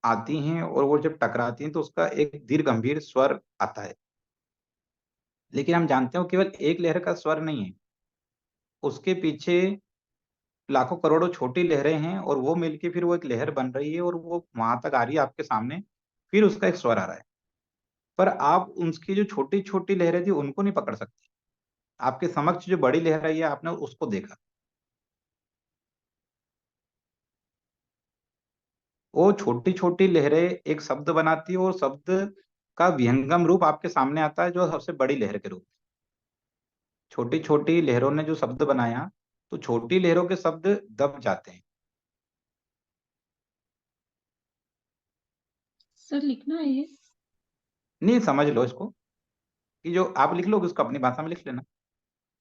आती हैं, और वो जब टकराती हैं तो उसका एक दीर्घ गंभीर स्वर आता है। लेकिन हम जानते हो केवल एक लहर का स्वर नहीं है, उसके पीछे लाखों करोड़ों छोटी लहरें हैं, और वो मिलके फिर वो एक लहर बन रही है, और वो वहां तक आ रही है आपके सामने, फिर उसका एक स्वर आ रहा है। पर आप उसकी जो छोटी छोटी लहरें थी उनको नहीं पकड़ सकते। आपके समक्ष जो बड़ी लहर आई है आपने उसको देखा। वो छोटी छोटी लहरें एक शब्द बनाती है, और शब्द का विहंगम रूप आपके सामने आता है जो सबसे बड़ी लहर के रूप। छोटी छोटी लहरों ने जो शब्द बनाया, तो छोटी लहरों के शब्द दब जाते हैं। सर लिखना है ये? नहीं, समझ लो इसको, कि जो आप लिख लोगे उसको अपनी भाषा में लिख लेना।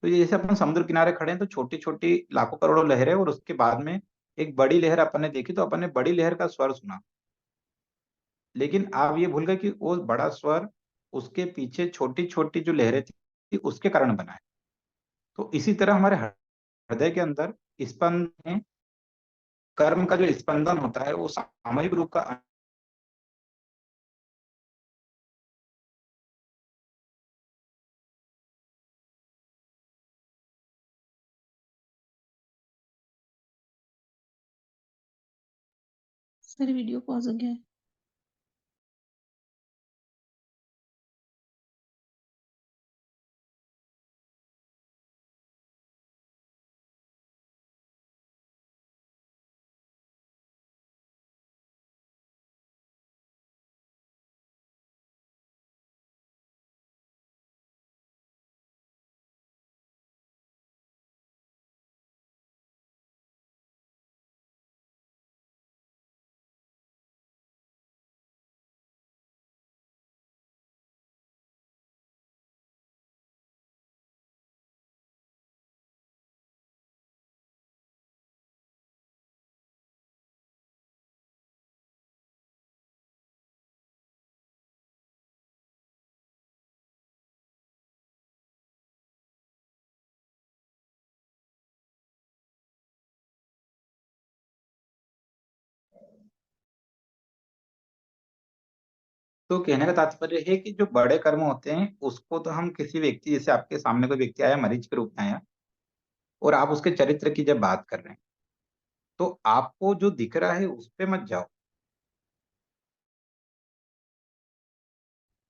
तो ये जैसे अपन समुद्र किनारे खड़े हैं तो छोटी छोटी लाखों करोड़ों लहरें, और उसके बाद में एक बड़ी लहर अपन ने देखी, तो अपन ने बड़ी लहर का स्वर सुना। लेकिन आप ये भूल गए कि वो बड़ा स्वर उसके पीछे छोटी छोटी जो लहरें थी उसके कारण बना है। तो इसी तरह हमारे हृदय के अंदर स्पंदन है, कर्म का जो स्पंदन होता है वो सामूहिक रूप का। सर वीडियो पॉज हो गया है। तो कहने का तात्पर्य है कि जो बड़े कर्म होते हैं उसको तो हम किसी व्यक्ति, जैसे आपके सामने कोई व्यक्ति आया मरीज के रूप में आया, और आप उसके चरित्र की जब बात कर रहे हैं, तो आपको जो दिख रहा है उस पे मत जाओ।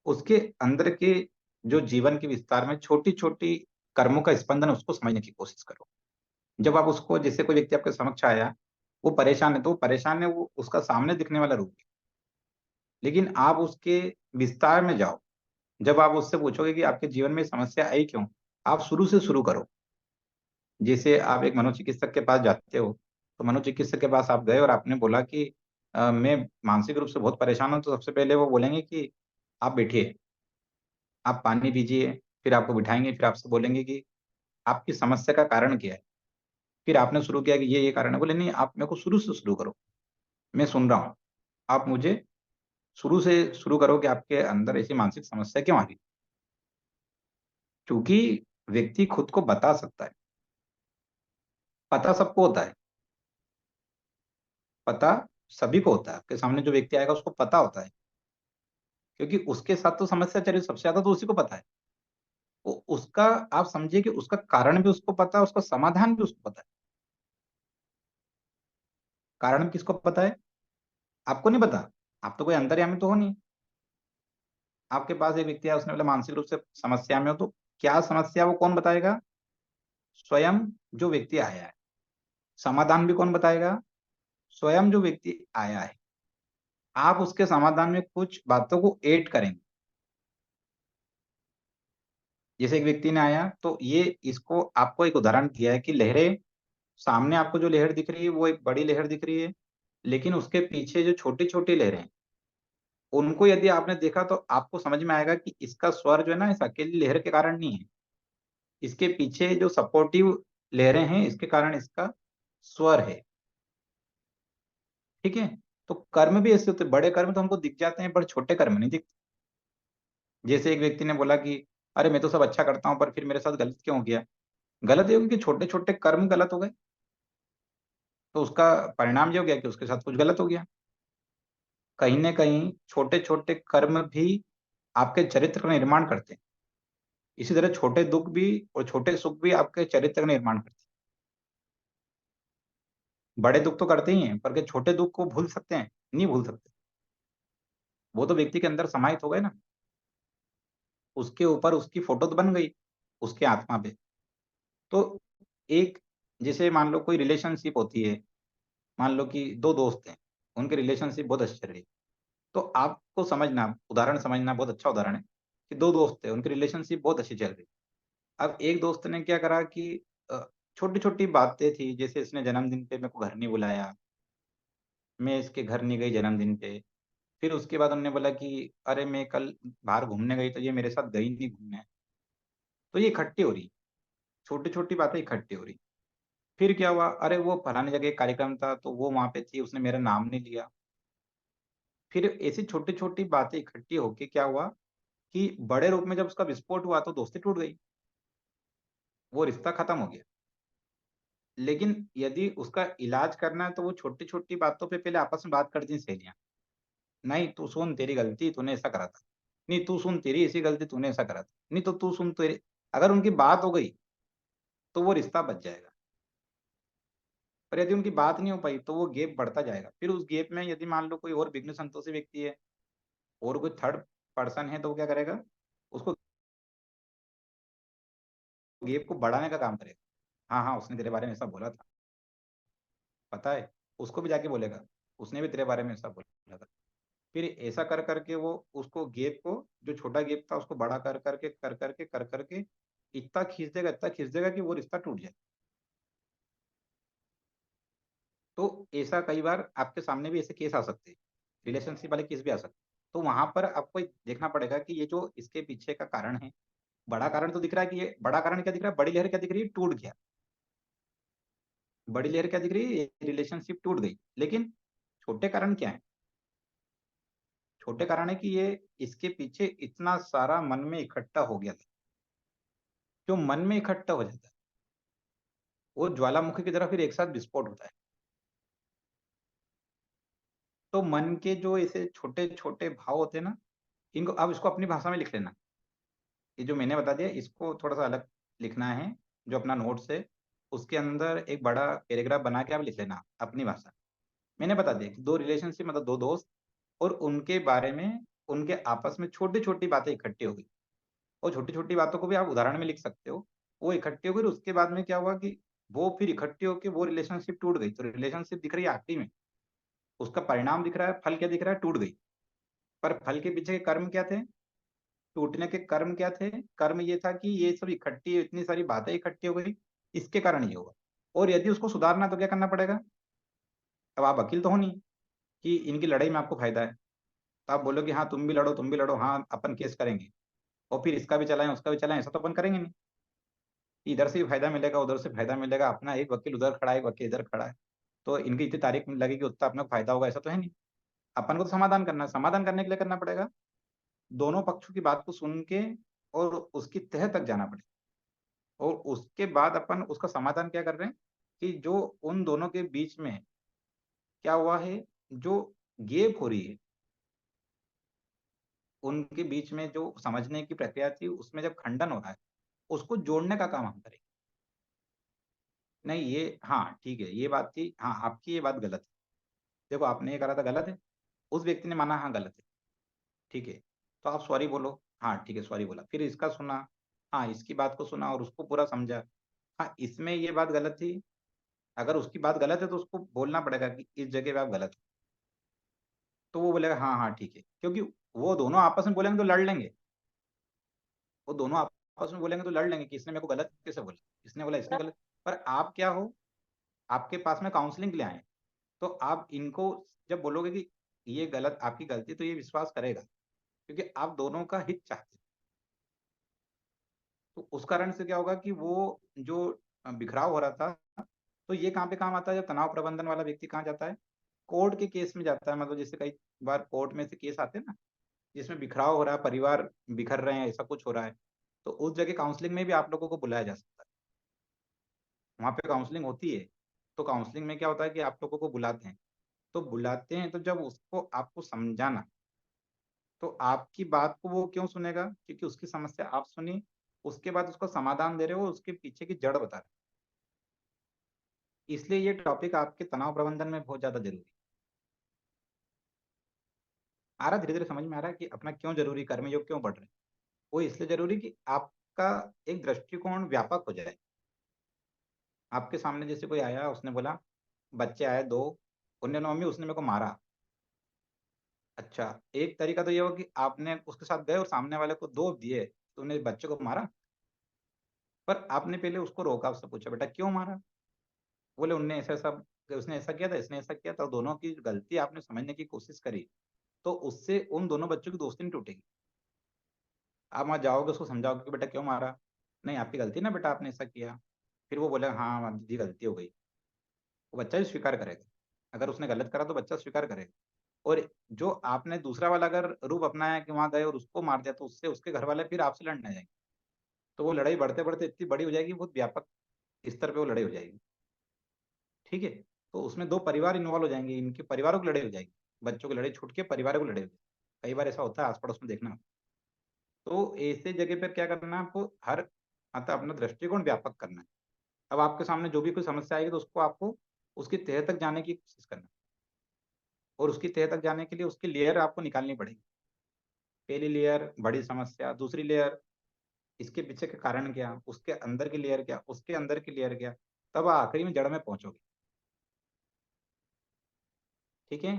उसके अंदर के जो जीवन के विस्तार में छोटी छोटी कर्मों का स्पंदन, उसको समझने की कोशिश करो। जब आप उसको, जैसे कोई व्यक्ति आपके समक्ष आया, वो परेशान है, तो वो परेशान है, वो उसका सामने दिखने वाला रूप है। लेकिन आप उसके विस्तार में जाओ। जब आप उससे पूछोगे कि आपके जीवन में समस्या आई क्यों, आप शुरू से शुरू करो। जैसे आप एक मनोचिकित्सक के पास जाते हो, तो मनोचिकित्सक के पास आप गए और आपने बोला कि मैं मानसिक रूप से बहुत परेशान हूँ, तो सबसे पहले वो बोलेंगे कि आप बैठिए, आप पानी पीजिए, फिर आपको बिठाएंगे, फिर आपसे बोलेंगे कि आपकी समस्या का कारण क्या है। फिर आपने शुरू किया कि ये कारण है, बोले नहीं, आप मेरे को शुरू से शुरू करो, मैं सुन रहा हूँ। आप मुझे शुरू से शुरू करो कि आपके अंदर ऐसी मानसिक समस्या क्यों आ रही है। क्योंकि व्यक्ति खुद को बता सकता है। पता सबको होता है, पता सभी को होता है, आपके सामने जो व्यक्ति आएगा उसको पता होता है, क्योंकि उसके साथ तो समस्या चल रही है, सबसे ज्यादा तो उसी को पता है। वो उसका, आप समझिए कि उसका कारण भी उसको पता है, उसका समाधान भी उसको पता है। कारण किसको पता है? आपको नहीं पता, आप तो कोई अंतर्यामी तो हो नहीं। आपके पास एक व्यक्ति है, उसने बोला मानसिक रूप से समस्या में हो, तो क्या समस्या वो कौन बताएगा? स्वयं जो व्यक्ति आया है। समाधान भी कौन बताएगा? स्वयं जो व्यक्ति आया है। आप उसके समाधान में कुछ बातों को ऐड करेंगे। जैसे एक व्यक्ति ने आया, तो ये इसको आपको एक उदाहरण दिया है कि लहरें, सामने आपको जो लहर दिख रही है वो एक बड़ी लहर दिख रही है, लेकिन उसके पीछे जो छोटी छोटी लहरें हैं, उनको यदि आपने देखा तो आपको समझ में आएगा कि इसका स्वर जो है ना, इस अकेली लहर के कारण नहीं है, इसके पीछे जो सपोर्टिव लहरें हैं इसके कारण इसका स्वर है। ठीक है। तो कर्म भी ऐसे होते हैं, बड़े कर्म तो हमको दिख जाते हैं पर छोटे कर्म नहीं दिखते। जैसे एक व्यक्ति ने बोला कि अरे मैं तो सब अच्छा करता हूँ पर फिर मेरे साथ गलत क्यों हो गया? गलत ये हो गया कि छोटे छोटे कर्म गलत हो गए, तो उसका परिणाम ये हो गया कि उसके साथ कुछ गलत हो गया। कहीं ना कहीं छोटे छोटे कर्म भी आपके चरित्र का निर्माण करते हैं। इसी तरह छोटे दुख भी और छोटे सुख भी आपके चरित्र का निर्माण करते हैं। बड़े दुख तो करते ही हैं, पर के छोटे दुख को भूल सकते हैं? नहीं भूल सकते। वो तो व्यक्ति के अंदर समाहित हो गए ना, उसके ऊपर उसकी फोटो तो बन गई उसके आत्मा पे। तो एक, जैसे मान लो कोई रिलेशनशिप होती है, मान लो कि दो दोस्त हैं, उनके रिलेशनशिप बहुत अच्छी चल रही है, तो आपको समझना, उदाहरण समझना, बहुत अच्छा उदाहरण है कि दो दोस्त थे, उनकी रिलेशनशिप बहुत अच्छी चल रही। अब एक दोस्त ने क्या करा कि छोटी छोटी बातें थी, जैसे इसने जन्मदिन पे मेरे को घर नहीं बुलाया, मैं इसके घर नहीं गई जन्मदिन पे। फिर उसके बाद उन्होंने बोला कि अरे मैं कल बाहर घूमने गई तो ये मेरे साथ गई नहीं घूमने। तो ये इकट्ठी हो रही, छोटी छोटी बातें इकट्ठी हो रही। फिर क्या हुआ, अरे वो फलाने जगह एक कार्यक्रम था तो वो वहां पे थी, उसने मेरा नाम नहीं लिया। फिर ऐसी छोटी छोटी बातें इकट्ठी होके क्या हुआ कि बड़े रूप में जब उसका विस्फोट हुआ तो दोस्ती टूट गई, वो रिश्ता खत्म हो गया। लेकिन यदि उसका इलाज करना है तो वो छोटी छोटी बातों पे पहले आपस में बात करती हैं सहेलियां। नहीं तू सुन, तेरी गलती, तूने ऐसा करा था। नहीं तू सुन, तेरी ऐसी गलती, तूने ऐसा करा था। नहीं तो तू सुन, तेरे, अगर उनकी बात हो गई तो वो रिश्ता बच जाएगा। पर यदि उनकी बात नहीं हो पाई तो वो गैप बढ़ता जाएगा। फिर उस गैप में यदि मान लो कोई और विघ्न संतोषी व्यक्ति है और कोई थर्ड पर्सन है, तो वो क्या करेगा, उसको गैप को बढ़ाने का काम करेगा। हाँ हाँ, उसने तेरे बारे में ऐसा बोला था, पता है, उसको भी जाके बोलेगा उसने भी तेरे बारे में ऐसा बोला था। फिर ऐसा कर करके वो उसको गैप को, जो छोटा गैप था उसको बड़ा कर करके इतना खींच देगा कि वो रिश्ता टूट जाए। तो ऐसा कई बार आपके सामने भी ऐसे केस आ सकते हैं, रिलेशनशिप वाले केस भी आ सकते हैं। तो वहां पर आपको देखना पड़ेगा कि ये जो इसके पीछे का कारण है, बड़ा कारण तो दिख रहा है कि ये बड़ा कारण क्या दिख रहा है, बड़ी लहर क्या दिख रही है, टूट गया। बड़ी लहर क्या दिख रही है, रिलेशनशिप टूट गई। लेकिन छोटे कारण क्या है? छोटे कारण है कि ये इसके पीछे इतना सारा मन में इकट्ठा हो गया था। जो मन में इकट्ठा हो जाता है वो ज्वालामुखी की तरह फिर एक साथ विस्फोट होता है। तो मन के जो ऐसे छोटे छोटे भाव होते हैं ना, इनको आप इसको अपनी भाषा में लिख लेना। ये जो मैंने बता दिया इसको थोड़ा सा अलग लिखना है, जो अपना नोट्स है उसके अंदर एक बड़ा पैराग्राफ बना के आप लिख लेना अपनी भाषा। मैंने बता दिया कि दो रिलेशनशिप मतलब दो दोस्त, और उनके बारे में, उनके आपस में छोटी छोटी बातें इकट्ठी हो गई। और छोटी छोटी बातों को भी आप उदाहरण में लिख सकते हो। वो इकट्ठी हो गई, उसके बाद में क्या हुआ कि वो फिर इकट्ठी होकर वो रिलेशनशिप टूट गई। तो रिलेशनशिप दिख रही है आखिरी में, उसका परिणाम दिख रहा है, फल क्या दिख रहा है, टूट गई। पर फल के पीछे के कर्म क्या थे? टूटने के कर्म क्या थे? कर्म ये था कि ये सब इकट्ठी, इतनी सारी बातें इकट्ठी हो गई, इसके कारण ये हुआ। और यदि उसको सुधारना तो क्या करना पड़ेगा? अब आप वकील तो हो नहीं कि इनकी लड़ाई में आपको फायदा है, तो आप बोलोगे हाँ तुम भी लड़ो, तुम भी लड़ो, हाँ अपन केस करेंगे, और फिर इसका भी चलाएं उसका भी चलाएं, ऐसा तो अपन करेंगे नहीं। इधर से भी फायदा मिलेगा, उधर से फायदा मिलेगा, अपना एक वकील उधर खड़ा है, एक वकील इधर खड़ा है, तो इनकी जितनी तारीख लगेगी उतना अपना फायदा होगा, ऐसा तो है नहीं। अपन को तो समाधान करना है, समाधान करने के लिए करना पड़ेगा दोनों पक्षों की बात को सुन के और उसकी तह तक जाना पड़ेगा। और उसके बाद अपन उसका समाधान क्या कर रहे हैं, कि जो उन दोनों के बीच में क्या हुआ है, जो गैप हो रही है, उनके बीच में जो समझने की प्रक्रिया थी, उसमें जब खंडन हो रहा है, उसको जोड़ने का काम हम करेंगे। नहीं ये हाँ, ठीक है, ये बात थी, हाँ, आपकी ये बात गलत है। देखो आपने ये करा था गलत है, उस व्यक्ति ने माना हाँ गलत है, ठीक है, तो आप सॉरी बोलो, हाँ ठीक है, सॉरी बोला, फिर इसका सुना, हाँ इसकी बात को सुना और उसको पूरा समझा, हाँ इसमें ये बात गलत थी, अगर उसकी बात गलत है तो उसको बोलना पड़ेगा कि इस जगह पे आप गलत हो, तो वो बोलेगा हाँ हाँ ठीक है, क्योंकि वो दोनों आपस में बोलेंगे तो लड़ लेंगे, वो दोनों आपस में बोलेंगे तो लड़ लेंगे कि इसने मेरे को गलत कैसे बोला, इसने बोला इसने गलत, पर आप क्या हो, आपके पास में काउंसलिंग के लिए आए, तो आप इनको जब बोलोगे कि ये गलत, आपकी गलती, तो ये विश्वास करेगा, क्योंकि आप दोनों का हित चाहते हैं। तो उस कारण से क्या होगा कि वो जो बिखराव हो रहा था, तो ये कहाँ पे काम आता है, जब तनाव प्रबंधन वाला व्यक्ति कहाँ जाता है, कोर्ट के केस में जाता है, मतलब जैसे कई बार कोर्ट में से केस आते हैं ना, जिसमें बिखराव हो रहा है, परिवार बिखर रहे हैं, ऐसा कुछ हो रहा है, तो उस जगह काउंसलिंग में भी आप लोगों को बुलाया जा सकता है, वहाँ पे काउंसलिंग होती है, तो काउंसलिंग में क्या होता है कि आप लोगों को बुलाते हैं, तो बुलाते हैं तो जब उसको आपको समझाना, तो आपकी बात को वो क्यों सुनेगा, क्योंकि उसकी समस्या आप सुनी, उसके बाद उसको समाधान दे रहे हो, उसके पीछे की जड़ बता रहे हो, इसलिए ये टॉपिक आपके तनाव प्रबंधन में बहुत ज्यादा जरूरी है। आ रहा, धीरे धीरे समझ में आ रहा है कि अपना क्यों जरूरी, कर्मयोग क्यों बढ़ रहे हैं, वो इसलिए जरूरी कि आपका एक दृष्टिकोण व्यापक हो जाए। आपके सामने जैसे कोई आया, उसने बोला, बच्चे आए दो, उन्होंने मम्मी उसने मेरे को मारा, अच्छा, एक तरीका तो ये हो कि आपने उसके साथ गए और सामने वाले को दो दिए, तुमने बच्चे को मारा, पर आपने पहले उसको रोका, उससे पूछा बेटा क्यों मारा, बोले उनने ऐसा ऐसा, उसने ऐसा किया था, इसने ऐसा किया था, दोनों की गलती आपने समझने की कोशिश करी, तो उससे उन दोनों बच्चों की दोस्ती नहीं टूटेगी। आप वहां जाओगे, उसको समझाओगे कि बेटा क्यों मारा, नहीं आपकी गलती ना बेटा, आपने ऐसा किया, फिर वो बोले हाँ दीदी गलती हो गई, वो बच्चा भी स्वीकार करेगा, अगर उसने गलत करा तो बच्चा स्वीकार करेगा। और जो आपने दूसरा वाला अगर रूप अपनाया कि वहां गए और उसको मार दिया, तो उससे उसके घर वाले फिर आपसे लड़ने जाएंगे, तो वो लड़ाई बढ़ते बढ़ते इतनी बड़ी हो जाएगी, बहुत व्यापक स्तर पे वो लड़ाई हो जाएगी, ठीक है, तो उसमें दो परिवार इन्वॉल्व हो जाएंगे, इनके परिवारों की लड़ाई हो जाएगी, बच्चों की लड़ाई छूट के परिवारों की लड़ाई हो जाएगी, कई बार ऐसा होता है आस पड़ोस में देखना। तो ऐसे जगह पर क्या करना है आपको, हर मतलब अपना दृष्टिकोण व्यापक करना है। अब आपके सामने जो भी कोई समस्या आएगी, तो उसको आपको उसकी तह तक जाने की कोशिश करना है, और उसकी तह तक जाने के लिए उसकी लेयर आपको निकालनी पड़ेगी। पहली लेयर बड़ी समस्या, दूसरी लेयर इसके पीछे का कारण क्या, उसके अंदर की लेयर क्या, उसके अंदर की लेयर क्या, तब आखिरी में जड़ में पहुंचोगे, ठीक है।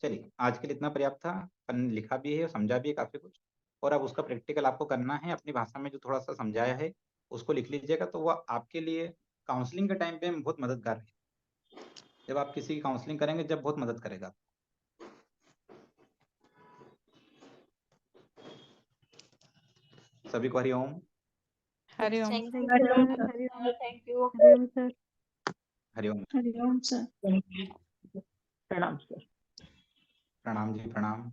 चलिए आज के लिए इतना पर्याप्त था, अपन लिखा भी है, समझा भी है काफी कुछ, और अब उसका प्रैक्टिकल आपको करना है, अपनी भाषा में जो थोड़ा सा समझाया है उसको लिख लीजिएगा, तो वह आपके लिए काउंसलिंग के टाइम पे बहुत मददगार है, जब आप किसी की काउंसलिंग करेंगे, जब बहुत मदद करेगा। सभी को Hariom. Hariom. Thank you, Hariom sir. Sir. Thank you. Hariom sir. Hariom. Hariom sir. प्रणाम सर। प्रणाम जी, प्रणाम।